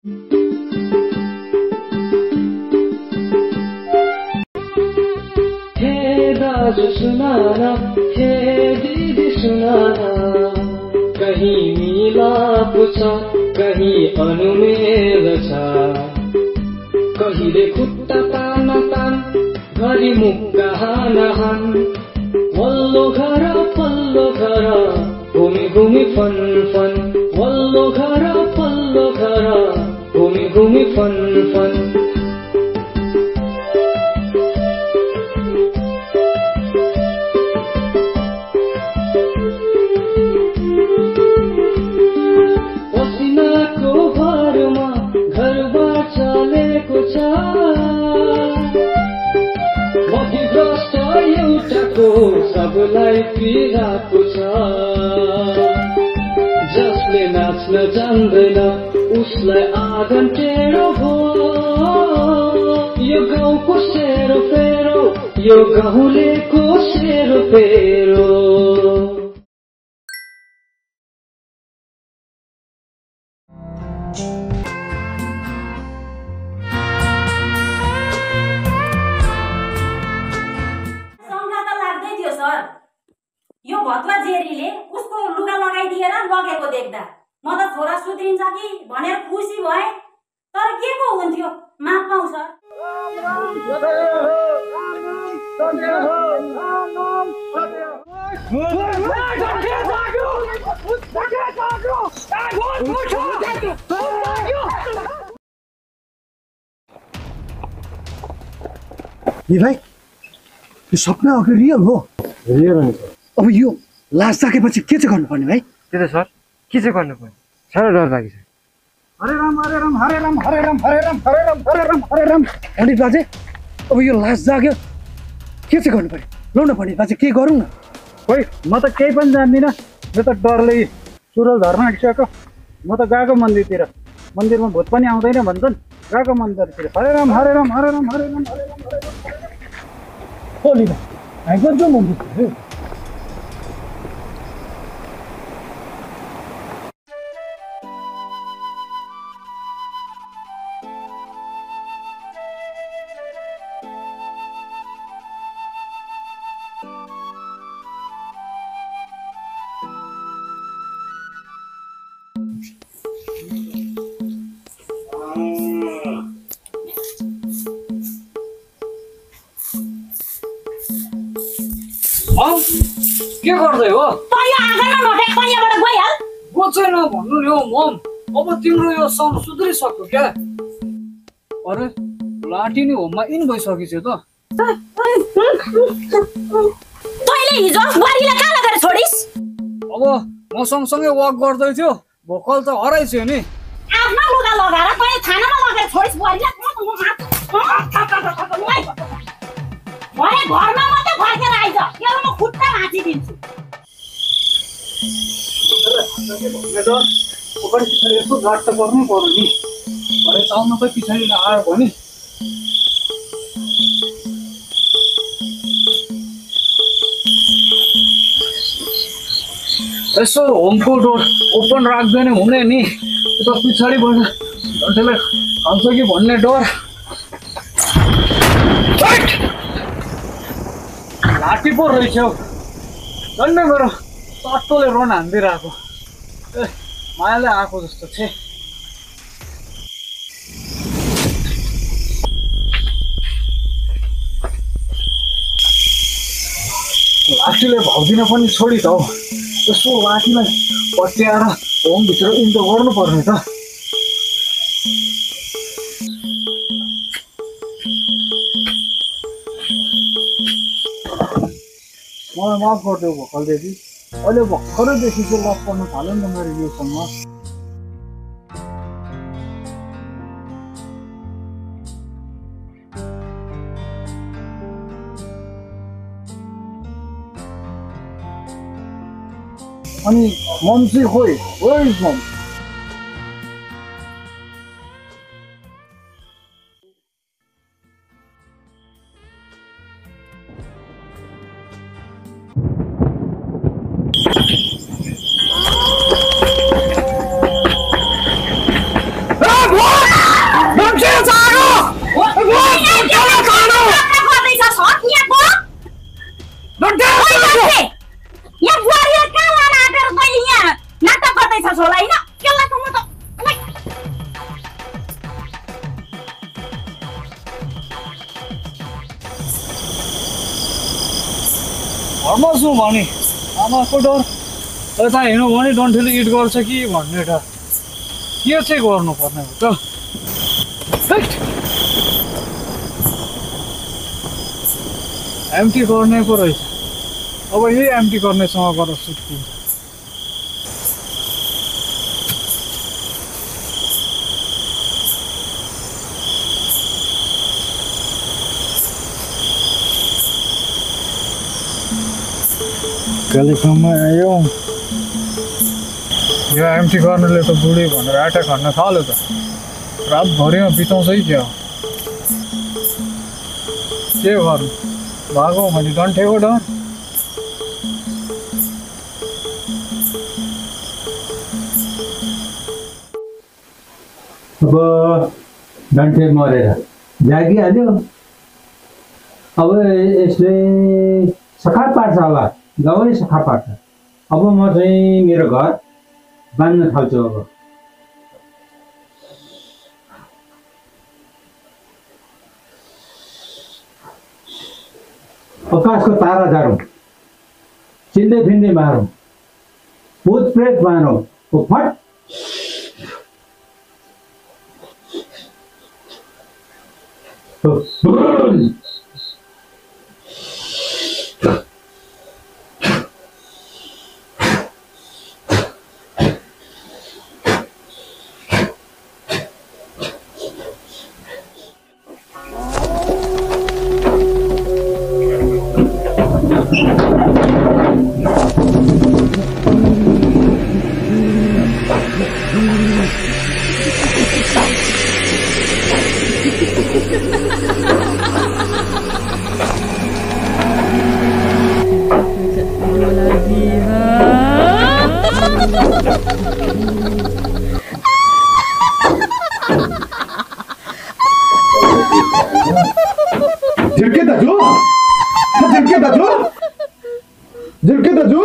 हे दाजु सुनाना, हे दिदी सुनाना, कहीं मिलाप छ, कहीं अनुमेल छ, कहिले खुट्टा तान तान, घरि मुक्का हान हान, वल्लो घर पल्लो घर, घुमी घुमी फन फन, वल्लो घर पल्लो घर, घुमी घुमी फन फन। पसिनाको भरमा घरबार चलेको छ, मभिभ्रष्ट एउटाको सबलाई पीडाको छ, जसले नाच्न जान्दैन उसलाई आँगन टेढो भो, यो गाउँको सेरोफेरो, यो गाउँलेको सेरोफेरो। यो भत्ला जेरीले उसको लुगा लगाइदिएर लगेको देख्दा म त छोरा सुध्रिन्छ कि भनेर खुसी भए, तर के को हुन्थ्यो माफ पाउँछ। भाइ यो सपना हो कि रियल हो? रियल हो सर। अब यो लास जाकेपछि के चाहिँ गर्नुपर्ने भाइ? त्यही त सर, के चाहिँ गर्नुपर्ने? साह्रो डर लागिन्छ। हरे राम हरे राम हरे राम हरे राम हरे राम हरे राम हरे राम हरे राम। पण्डित बाजे अब यो लास जाग्यो के चाहिँ गर्नु पर्यो? लौ न पण्डित बाजे, के गरौँ न? खोइ म त केही पनि जान्दिनँ, यो त डरले चुरोल धर्न आइसक्यो। म त गएको मन्दिरतिर, मन्दिरमा भूत पनि आउँदैन भन्छन्, गएको मन्दिरतिर। हरे राम हरे राम हरे राम हरे राम हरे राम हरे राम। होली भाइ भाइको जो मन्दिर के गर्दै हो? तँ आँगनमा नठेक पानीबाट गइहाल। गोचेन भन्नु नि हौ मम, अब तिम्रो यो सम सुध्रिसक्यो क्या? अरे लाठी नि होममा इन भइसकेछ त। तैँले हिजो बुहारीलाई कहाँ लगेर छोडिस्? अब म सँगसँगै वक गर्दै थियो, भोकल त हराइसक्यो नि। आफ्नो लुगा लगाएर तैँले थानामा लगेर छोडिस् बुहारीलाई? भने घरमा मात्रै फर्केर आइज, यो म खुट्टा भाँचिदिन्छु। यसो गाड त गर्नै पर्यो नि, भरे चाउन त पछाडि आयो भने। यसो होमको डोर ओपन राख्दैन हुने नि, त्यो त पछाडिबाट घन्टेलाई खान्छ कि भन्ने डर। लाठी पो रहेछ हौ, झन्डै मेरो टट्टोले रोन हानिदिइरहेको। ए मायाले आएको जस्तो छ। लाठीले भाउदिन पनि छोडी त हौ, यसो लाठीलाई पट्याएर होमभित्र इन्टो गर्नु पर्ने त। मलाई माफ गरिदेऊ भर्खर दिदी, अहिले भर्खरैदेखि चाहिँ लक पर्नु थाल्यो नि त मेरो योसँग। अनि मम चाहिँ खोइ, वेयर इज मम? What? घरमा छु भने आमाको डर यता हिँड्नु भने डन्ठीले इट गर्छ कि भन्ने डर के चाहिँ गर्नुपर्ने हो त हैट। एम्टी गर्ने पो रहेछ अब यही एम्टी गर्नेसँग गरेर सुत्तिन्छ। कालिम्पोङमा आयो यो एम्टी गर्नेले त बुढी भनेर एट्याक हान्न थाल्यो त रातभरिमा बिताउँछ क्या के गर्नु भागो भने डन्ठेको डर। अब डन्ठे मरेर जागिहाल्यो अब यसले सखा पार्छ होला गाउँै सखा पार्छ। अब म चाहिँ मेरो घर बाँध्न थाल्छु। अब आकाशको तारा झारौँ चिन्दै फिन्दै मारौँ भूत प्रेत मारौँ फट झिर्के दाजु